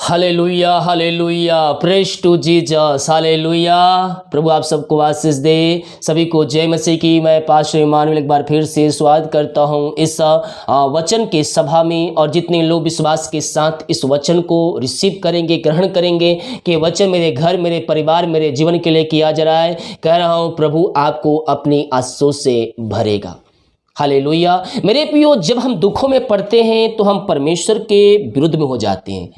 Hallelujah hallelujah, praise to Jesus, hallelujah. प्रभु आप सबको आशीष दे। सभी को जय मसीह की। मैं पास्टर इमानुएल एक बार फिर से स्वागत करता हूं इस वचन के सभा में। और जितने लोग विश्वास के साथ इस वचन को रिसीव करेंगे, ग्रहण करेंगे कि वचन मेरे घर, मेरे परिवार, मेरे जीवन के लिए किया जा रहा है, कह रहा हूं प्रभु आपको अपनी आशीषों से भरेगा। हालेलुया। मेरे प्रियो, जब हम दुखों में पड़ते हैं तो हम परमेश्वर के विरुद्ध में हो जाते हैं।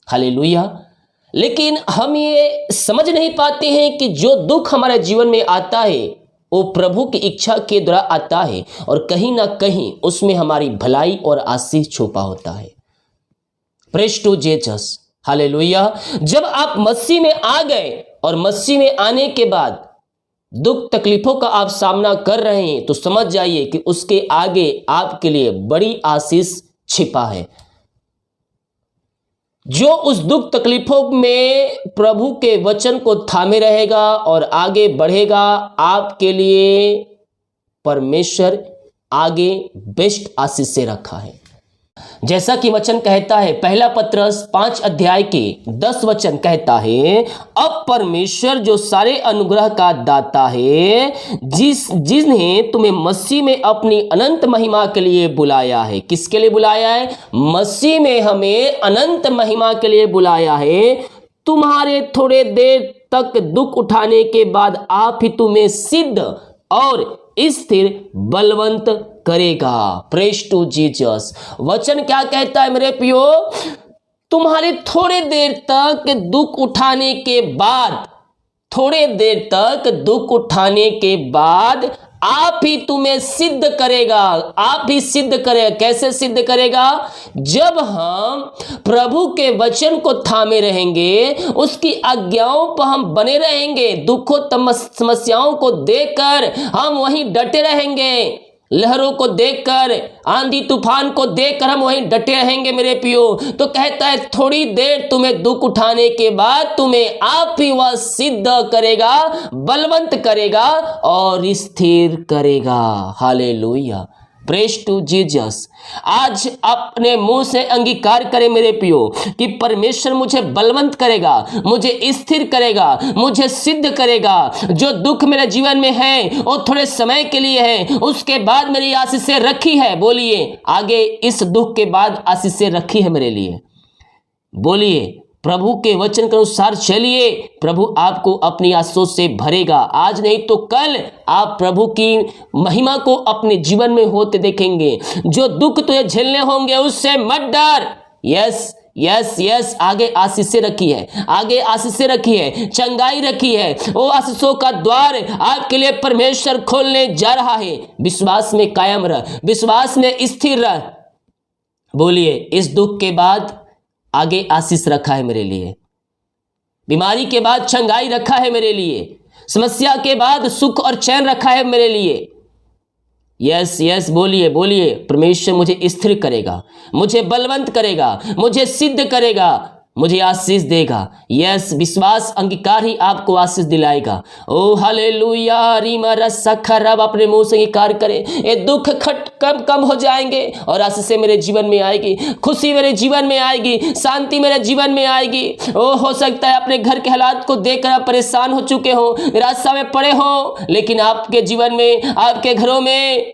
हालेलुया। लेकिन हम ये समझ नहीं पाते हैं कि जो दुख हमारे जीवन में आता है वो प्रभु की इच्छा के द्वारा आता है, और कहीं ना कहीं उसमें हमारी भलाई और आशीष छुपा होता है। Praise to Jesus, hallelujah. जब आप मसीह में आ गए और मसीह में आने के बाद दुख तकलीफों का आप सामना कर रहे हैं, तो समझ जाइए कि उसके आगे आपके लिए बड़ी आशीष छिपा है। जो उस दुख तकलीफों में प्रभु के वचन को थामे रहेगा और आगे बढ़ेगा, आपके लिए परमेश्वर आगे बेस्ट आशीष से रखा है। जैसा कि वचन कहता है, पहला पत्रस 5 अध्याय के 10 वचन कहता है, अब परमेश्वर जो सारे अनुग्रह का दाता है, जिसने तुम्हें मसीह में अपनी अनंत महिमा के लिए बुलाया है। किसके लिए बुलाया है? मसीह में हमें अनंत महिमा के लिए बुलाया है। तुम्हारे थोड़े देर तक दुख उठाने के बाद आप ही तुम्हें सिद्ध और स्थिर बलवंत करेगा। Praise to Jesus. वचन क्या कहता है मेरे प्रियो? तुम्हारे थोड़े देर तक दुख उठाने के बाद, थोड़े देर तक दुख उठाने के बाद आप ही तुम्हें सिद्ध करेगा। आप ही सिद्ध करेगा। कैसे सिद्ध करेगा? जब हम प्रभु के वचन को थामे रहेंगे, उसकी आज्ञाओं पर हम बने रहेंगे, दुखों समस्याओं को देखकर हम वहीं डटे रहेंगे, लहरों को देखकर, आंधी तूफान को देखकर हम वहीं डटे रहेंगे मेरे पियो। तो कहता है थोड़ी देर तुम्हें दुख उठाने के बाद तुम्हें आप ही वह सिद्ध करेगा, बलवंत करेगा और स्थिर करेगा। Hallelujah, praise to Jesus. आज अपने मुंह से अंगीकार करें मेरे पियो कि परमेश्वर मुझे बलवंत करेगा, मुझे स्थिर करेगा, मुझे सिद्ध करेगा। जो दुख मेरे जीवन में है वो थोड़े समय के लिए है, उसके बाद मेरी आशीषें रखी है। बोलिए, आगे इस दुख के बाद आशीषें रखी है मेरे लिए। बोलिए, प्रभु के वचन के अनुसार चलिए, प्रभु आपको अपनी आशीषों से भरेगा। आज नहीं तो कल आप प्रभु की महिमा को अपने जीवन में होते देखेंगे। जो दुख तुझे झेलने होंगे उससे मत डर। यस यस यस, आगे आशीषें रखी है, आगे आशीषें रखी है, चंगाई रखी है। वो आशीषों का द्वार आपके लिए परमेश्वर खोलने जा रहा है। विश्वास में कायम रह, विश्वास में स्थिर रह। बोलिए, इस दुख के बाद आगे आशीष रखा है मेरे लिए। बीमारी के बाद चंगाई रखा है मेरे लिए। समस्या के बाद सुख और चैन रखा है मेरे लिए। यस यस, बोलिए बोलिए, परमेश्वर मुझे स्थिर करेगा, मुझे बलवंत करेगा, मुझे सिद्ध करेगा, मुझे आशीष देगा। यस, विश्वास अंगीकार ही आपको आशीष दिलाएगा। ओ हालेलुया, रीमा रस्सा खराब, अपने मुंह से अंगीकार करें। ये दुख खट कम हो जाएंगे और आशीषें मेरे जीवन में आएगी, खुशी मेरे जीवन में आएगी, शांति मेरे जीवन में आएगी। ओ हो सकता है अपने घर के हालात को देखकर आप परेशान हो चुके हो, निराशा में पड़े हो, लेकिन आपके जीवन में, आपके घरों में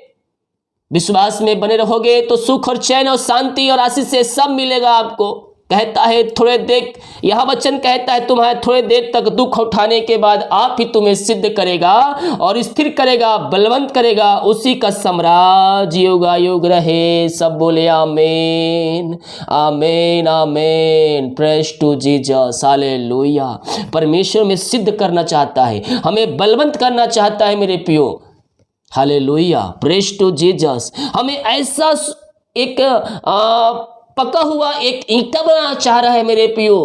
विश्वास में बने रहोगे तो सुख और चैन और शांति और आशीष से सब मिलेगा आपको। कहता है थोड़े देर, यह वचन कहता है तुम्हारे थोड़े देर तक दुख उठाने के बाद आप ही तुम्हें सिद्ध करेगा और स्थिर करेगा, बलवंत करेगा। उसी का साम्राज्य युगायुग रहे। सब बोले आमीन आमीन आमीन। Praise to Jesus, hallelujah. परमेश्वर में सिद्ध करना चाहता है, हमें बलवंत करना चाहता है मेरे प्रियो। Hallelujah, praise to Jesus. हमें ऐसा एक पका हुआ एक ईंटा बनाना चाह रहा है मेरे प्रियो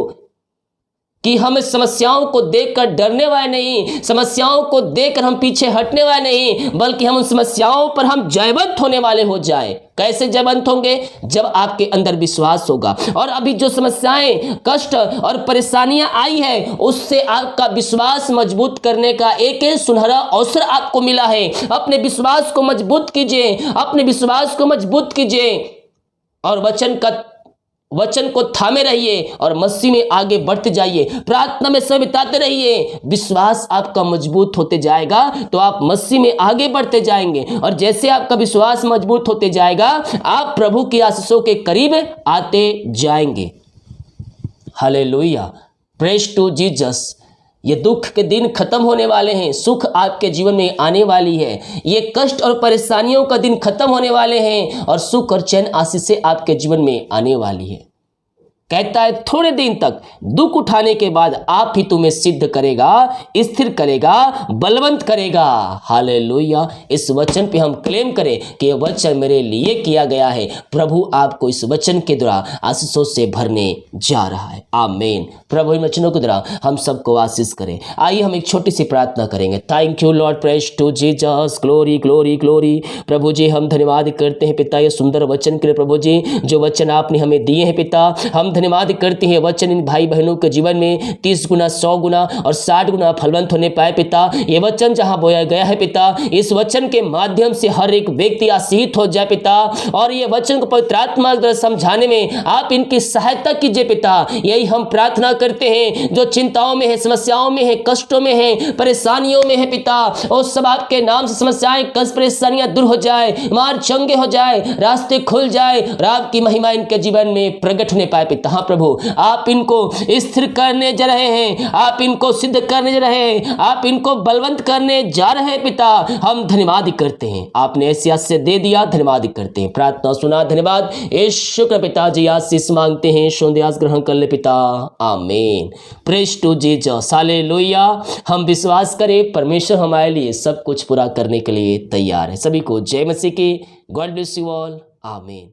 कि हम समस्याओं को देखकर डरने वाले नहीं, समस्याओं को देखकर हम पीछे हटने वाले नहीं, बल्कि हम उन समस्याओं पर हम जयवंत होने वाले हो जाए। कैसे जयवंत होंगे? जब आपके अंदर विश्वास होगा। और अभी जो समस्याएं, कष्ट और परेशानियां आई है, उससे आपका विश्वास मजबूत करने का एक सुनहरा अवसर आपको मिला है। अपने विश्वास को मजबूत कीजिए, अपने विश्वास को मजबूत कीजिए और वचन को थामे रहिए और मसीह में आगे बढ़ते जाइए, प्रार्थना में समय बिताते रहिए। विश्वास आपका मजबूत होते जाएगा तो आप मसीह में आगे बढ़ते जाएंगे, और जैसे आपका विश्वास मजबूत होते जाएगा आप प्रभु की आशीषों के करीब आते जाएंगे। Hallelujah, praise to Jesus. ये दुख के दिन खत्म होने वाले हैं, सुख आपके जीवन में आने वाली है। ये कष्ट और परेशानियों का दिन खत्म होने वाले हैं और सुख और चैन आशीषें आपके जीवन में आने वाली है। कहता है थोड़े दिन तक दुख उठाने के बाद आप ही तुम्हें सिद्ध करेगा, स्थिर करेगा, बलवंत करेगा। हालेलुया। इस वचन पे हम क्लेम करें कि यह वचन मेरे लिए किया गया है। प्रभु आपको इस वचन के द्वारा आशीषों से भरने जा रहा है। आमीन। प्रभु इन वचनों के द्वारा हम सबको आशीष करें। आइए हम एक छोटी सी प्रार्थना करेंगे। Thank you Lord, praise to Jesus, glory glory glory. प्रभु जी हम धन्यवाद करते हैं पिता ये सुंदर वचन के लिए। प्रभु जी जो वचन आपने हमें दिए हैं पिता, हम धन्यवाद करते हैं वचन इन भाई बहनों के जीवन में 30 गुना 100 गुना और 60 गुना फलवंत होने पाए पिता। ये वचन जहां बोया गया है पिता, इस वचन के माध्यम से हर एक व्यक्ति आशीषित हो जाए पिता, और ये वचन को पवित्र आत्मा द्वारा समझाने में आप इनकी सहायता कीजिए पिता। यही हम प्रार्थना करते हैं। जो चिंताओं में है, समस्याओं में है, कष्टों में है, परेशानियों में है पिता, और सब आपके नाम से समस्याएं, कष्ट, परेशानियां दूर हो जाए, मार चंगे हो जाए, रास्ते खुल जाए और आपकी महिमा इनके जीवन में प्रकट होने पाए पिता। हाँ प्रभु, आप इनको स्थिर करने जा रहे हैं, आप इनको सिद्ध करने जा रहे हैं, आप इनको बलवंत करने जा रहे हैं पिता। हम धन्यवाद करते हैं, आपने ऐसी आशीष दे दिया, धन्यवाद करते हैं। प्रार्थना सुना, धन्यवाद। यीशु के पिताजी आशीष मांगते हैं, शुद्ध ग्रहण कर ले पिता। आमीन। Praise to Jesus. हालेलुया। हम विश्वास करें परमेश्वर हमारे लिए सब कुछ पूरा करने के लिए तैयार है। सभी को जय मसीह की। God bless you all. आमीन।